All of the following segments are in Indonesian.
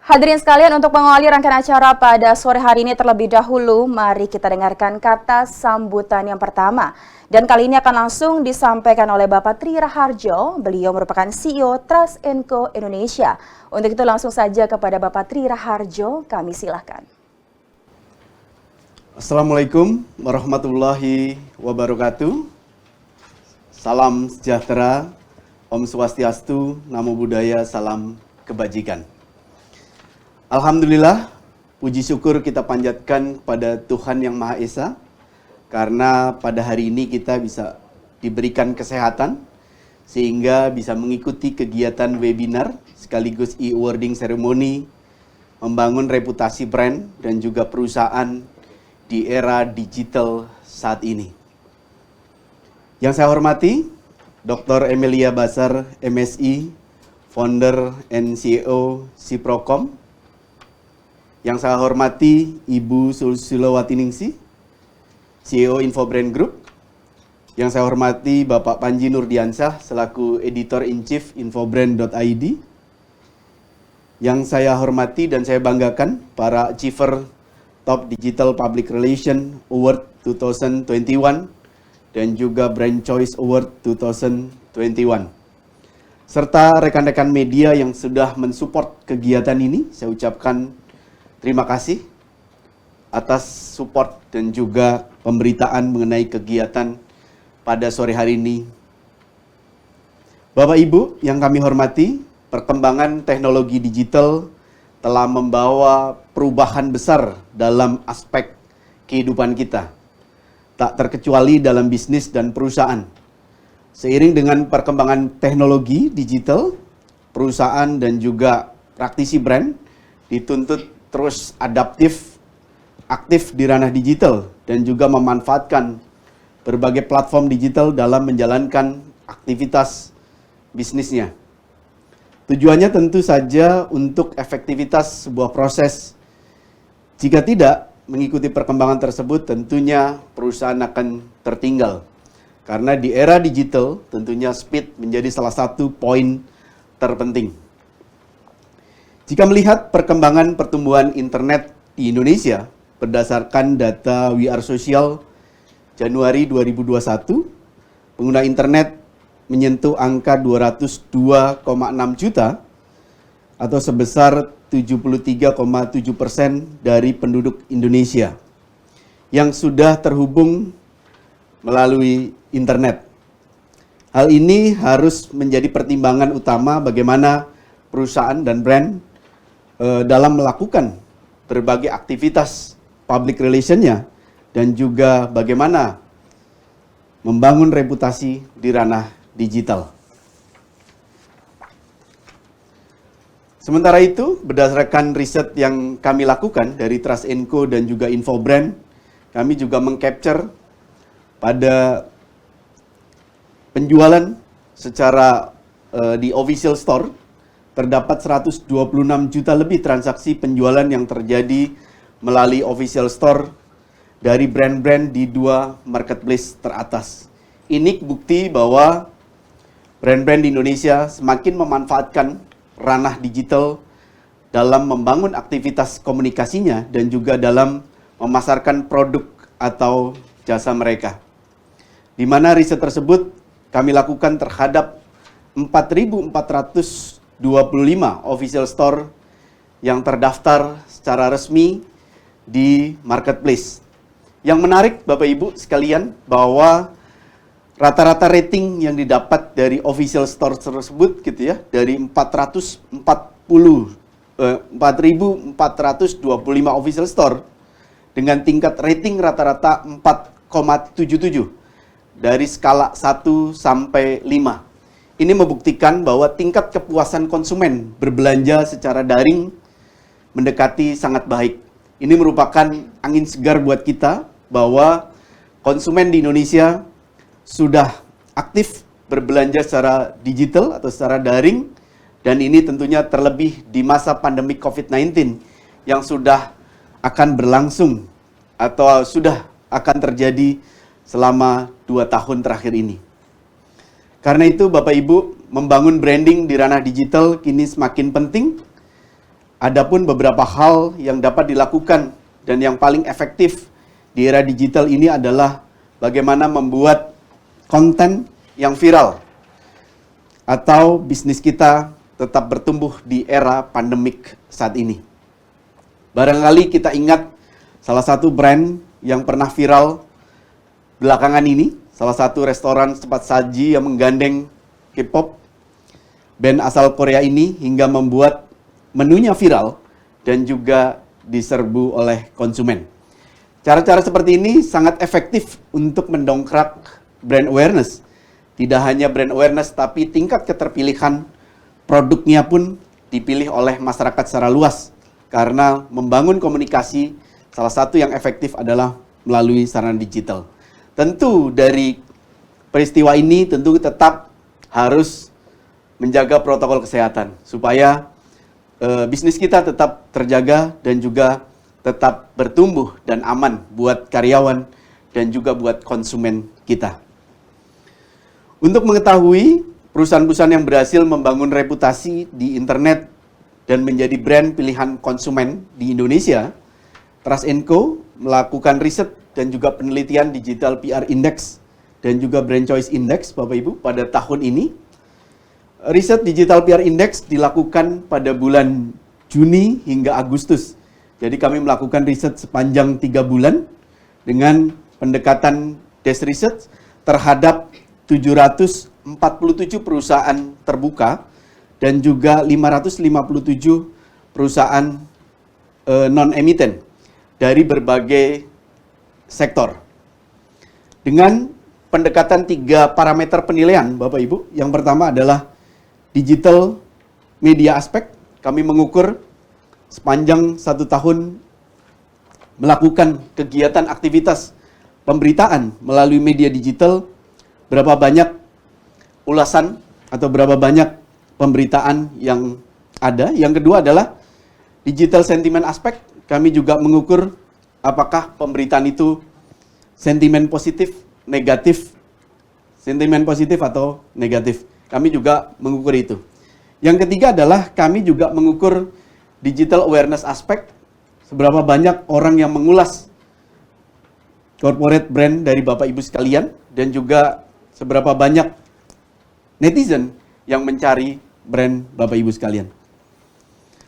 Hadirin sekalian, untuk mengawali rangkaian acara pada sore hari ini terlebih dahulu, mari kita dengarkan kata sambutan yang pertama. Dan kali ini akan langsung disampaikan oleh Bapak Tri Raharjo, beliau merupakan CEO Trust & Co Indonesia. Untuk itu langsung saja kepada Bapak Tri Raharjo, kami silakan. Assalamualaikum warahmatullahi wabarakatuh. Salam sejahtera, Om Swastiastu, Namo Buddhaya, salam kebajikan. Alhamdulillah, puji syukur kita panjatkan kepada Tuhan Yang Maha Esa, karena pada hari ini kita bisa diberikan kesehatan, sehingga bisa mengikuti kegiatan webinar sekaligus e-awarding ceremony, membangun reputasi brand dan juga perusahaan di era digital saat ini. Yang saya hormati, Dr. Emilia Basar, MSI, Founder and CEO Siprocom. Yang saya hormati Ibu Sulawati Ningsih, CEO Infobrand Group. Yang saya hormati Bapak Panji Nurdiansyah selaku Editor-in-Chief Infobrand.id. Yang saya hormati dan saya banggakan para Achiever Top Digital Public Relation Award 2021 dan juga Brand Choice Award 2021. Serta rekan-rekan media yang sudah mensupport kegiatan ini, saya ucapkan terima kasih atas support dan juga pemberitaan mengenai kegiatan pada sore hari ini. Bapak Ibu yang kami hormati, perkembangan teknologi digital telah membawa perubahan besar dalam aspek kehidupan kita, tak terkecuali dalam bisnis dan perusahaan. Seiring dengan perkembangan teknologi digital, perusahaan dan juga praktisi brand dituntut terus adaptif, aktif di ranah digital, dan juga memanfaatkan berbagai platform digital dalam menjalankan aktivitas bisnisnya. Tujuannya tentu saja untuk efektivitas sebuah proses. Jika tidak mengikuti perkembangan tersebut, tentunya perusahaan akan tertinggal. Karena di era digital, tentunya speed menjadi salah satu poin terpenting. Jika melihat perkembangan pertumbuhan internet di Indonesia berdasarkan data We Are Social Januari 2021, pengguna internet menyentuh angka 202,6 juta atau sebesar 73,7% dari penduduk Indonesia yang sudah terhubung melalui internet. Hal ini harus menjadi pertimbangan utama bagaimana perusahaan dan brand dalam melakukan berbagai aktivitas public relation-nya dan juga bagaimana membangun reputasi di ranah digital. Sementara itu, berdasarkan riset yang kami lakukan dari Trust & Co dan juga Infobrand, kami juga meng-capture pada penjualan secara di official store, terdapat 126 juta lebih transaksi penjualan yang terjadi melalui official store dari brand-brand di dua marketplace teratas. Ini bukti bahwa brand-brand di Indonesia semakin memanfaatkan ranah digital dalam membangun aktivitas komunikasinya dan juga dalam memasarkan produk atau jasa mereka. Di mana riset tersebut kami lakukan terhadap 4.425 official store yang terdaftar secara resmi di marketplace. Yang menarik Bapak Ibu sekalian bahwa rata-rata rating yang didapat dari official store tersebut gitu ya, dari 4.425 official store dengan tingkat rating rata-rata 4,77 dari skala 1 sampai 5. Ini membuktikan bahwa tingkat kepuasan konsumen berbelanja secara daring mendekati sangat baik. Ini merupakan angin segar buat kita bahwa konsumen di Indonesia sudah aktif berbelanja secara digital atau secara daring, dan ini tentunya terlebih di masa pandemi COVID-19 yang sudah akan berlangsung atau sudah akan terjadi selama 2 tahun terakhir ini. Karena itu Bapak Ibu, membangun branding di ranah digital kini semakin penting Adapun beberapa hal yang dapat dilakukan dan yang paling efektif di era digital ini adalah bagaimana membuat konten yang viral atau bisnis kita tetap bertumbuh di era pandemik saat ini. Barangkali kita ingat salah satu brand yang pernah viral belakangan ini, salah satu restoran tempat saji yang menggandeng K-pop, band asal Korea ini hingga membuat menunya viral dan juga diserbu oleh konsumen. Cara-cara seperti ini sangat efektif untuk mendongkrak brand awareness. Tidak hanya brand awareness, tapi tingkat keterpilihan produknya pun dipilih oleh masyarakat secara luas. Karena membangun komunikasi, salah satu yang efektif adalah melalui sarana digital. Tentu dari peristiwa ini tentu tetap harus menjaga protokol kesehatan supaya bisnis kita tetap terjaga dan juga tetap bertumbuh dan aman buat karyawan dan juga buat konsumen kita. Untuk mengetahui perusahaan-perusahaan yang berhasil membangun reputasi di internet dan menjadi brand pilihan konsumen di Indonesia, Trust & Co melakukan riset dan juga penelitian Digital PR Index dan juga Brand Choice Index, Bapak Ibu, pada tahun ini. Riset Digital PR Index dilakukan pada bulan Juni hingga Agustus. Jadi kami melakukan riset sepanjang 3 bulan dengan pendekatan desk research terhadap 747 perusahaan terbuka dan juga 557 perusahaan non-emiten dari berbagai sektor. Dengan pendekatan 3 parameter penilaian, Bapak Ibu. Yang pertama adalah digital media aspek. Kami mengukur sepanjang 1 tahun melakukan kegiatan aktivitas pemberitaan melalui media digital, berapa banyak ulasan atau berapa banyak pemberitaan yang ada. Yang kedua adalah digital sentiment aspek. Kami juga mengukur apakah pemberitaan itu sentimen positif, negatif, sentimen positif atau negatif. Kami juga mengukur itu. Yang ketiga adalah kami juga mengukur digital awareness aspek. Seberapa banyak orang yang mengulas corporate brand dari Bapak Ibu sekalian. Dan juga seberapa banyak netizen yang mencari brand Bapak Ibu sekalian.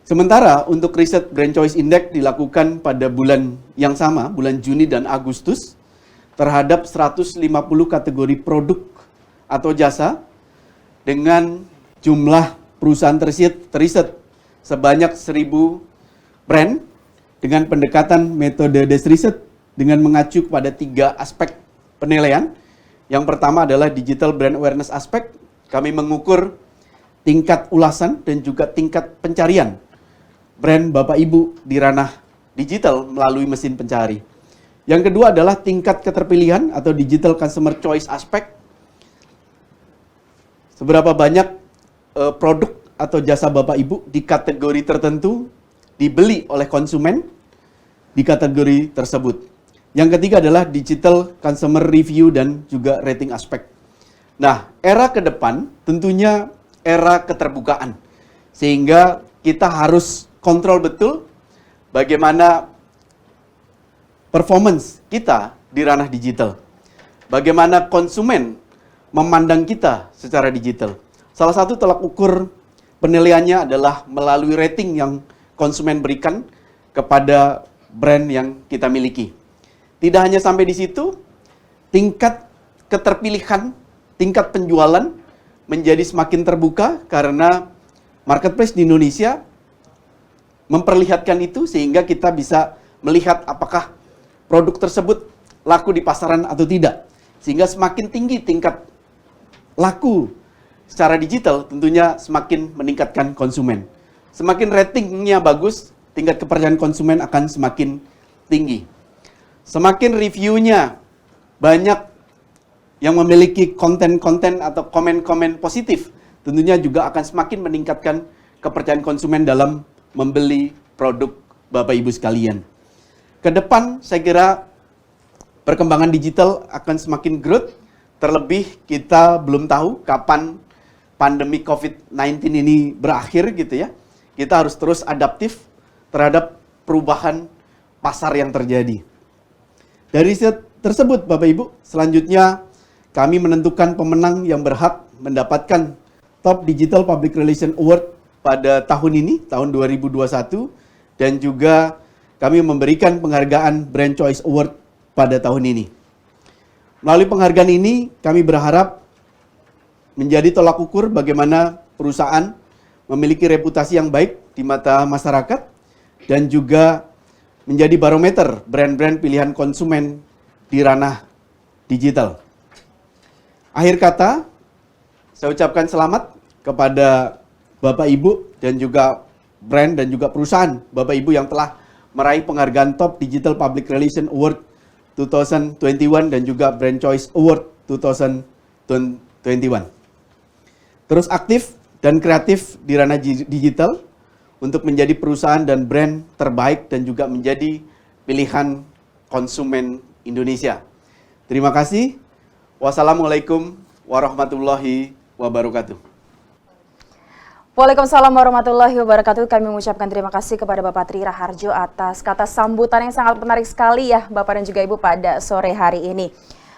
Sementara untuk riset Brand Choice Index dilakukan pada bulan yang sama, bulan Juni dan Agustus, terhadap 150 kategori produk atau jasa dengan jumlah perusahaan teriset sebanyak 1.000 brand dengan pendekatan metode desk research dengan mengacu pada 3 aspek penilaian. Yang pertama adalah digital brand awareness aspek. Kami mengukur tingkat ulasan dan juga tingkat pencarian brand Bapak Ibu di ranah digital melalui mesin pencari. Yang kedua adalah tingkat keterpilihan atau digital consumer choice aspek. Seberapa banyak produk atau jasa Bapak Ibu di kategori tertentu dibeli oleh konsumen di kategori tersebut. Yang ketiga adalah digital consumer review dan juga rating aspek. Nah, era ke depan tentunya era keterbukaan. Sehingga kita harus kontrol betul bagaimana performance kita di ranah digital. Bagaimana konsumen memandang kita secara digital. Salah satu tolak ukur penilaiannya adalah melalui rating yang konsumen berikan kepada brand yang kita miliki. Tidak hanya sampai di situ, tingkat keterpilihan, tingkat penjualan menjadi semakin terbuka karena marketplace di Indonesia memperlihatkan itu sehingga kita bisa melihat apakah produk tersebut laku di pasaran atau tidak. Sehingga semakin tinggi tingkat laku secara digital tentunya semakin meningkatkan konsumen. Semakin ratingnya bagus, tingkat kepercayaan konsumen akan semakin tinggi. Semakin reviewnya banyak yang memiliki konten-konten atau komen-komen positif, tentunya juga akan semakin meningkatkan kepercayaan konsumen dalam membeli produk Bapak Ibu sekalian. Ke depan saya kira perkembangan digital akan semakin growth. Terlebih kita belum tahu kapan pandemi COVID-19 ini berakhir gitu ya. kita harus terus adaptif terhadap perubahan pasar yang terjadi. Dari tersebut Bapak Ibu, selanjutnya kami menentukan pemenang yang berhak mendapatkan Top Digital Public Relation Award pada tahun ini, tahun 2021, dan juga kami memberikan penghargaan Brand Choice Award pada tahun ini. Melalui penghargaan ini, kami berharap menjadi tolak ukur bagaimana perusahaan memiliki reputasi yang baik di mata masyarakat dan juga menjadi barometer brand-brand pilihan konsumen di ranah digital. Akhir kata, saya ucapkan selamat kepada Bapak Ibu dan juga brand dan juga perusahaan Bapak Ibu yang telah meraih penghargaan Top Digital Public Relation Award 2021 dan juga Brand Choice Award 2021. Terus aktif dan kreatif di ranah digital untuk menjadi perusahaan dan brand terbaik dan juga menjadi pilihan konsumen Indonesia. Terima kasih. Wassalamualaikum warahmatullahi wabarakatuh. Waalaikumsalam warahmatullahi wabarakatuh. Kami mengucapkan terima kasih kepada Bapak Tri Raharjo atas kata sambutan yang sangat menarik sekali ya Bapak dan juga Ibu pada sore hari ini.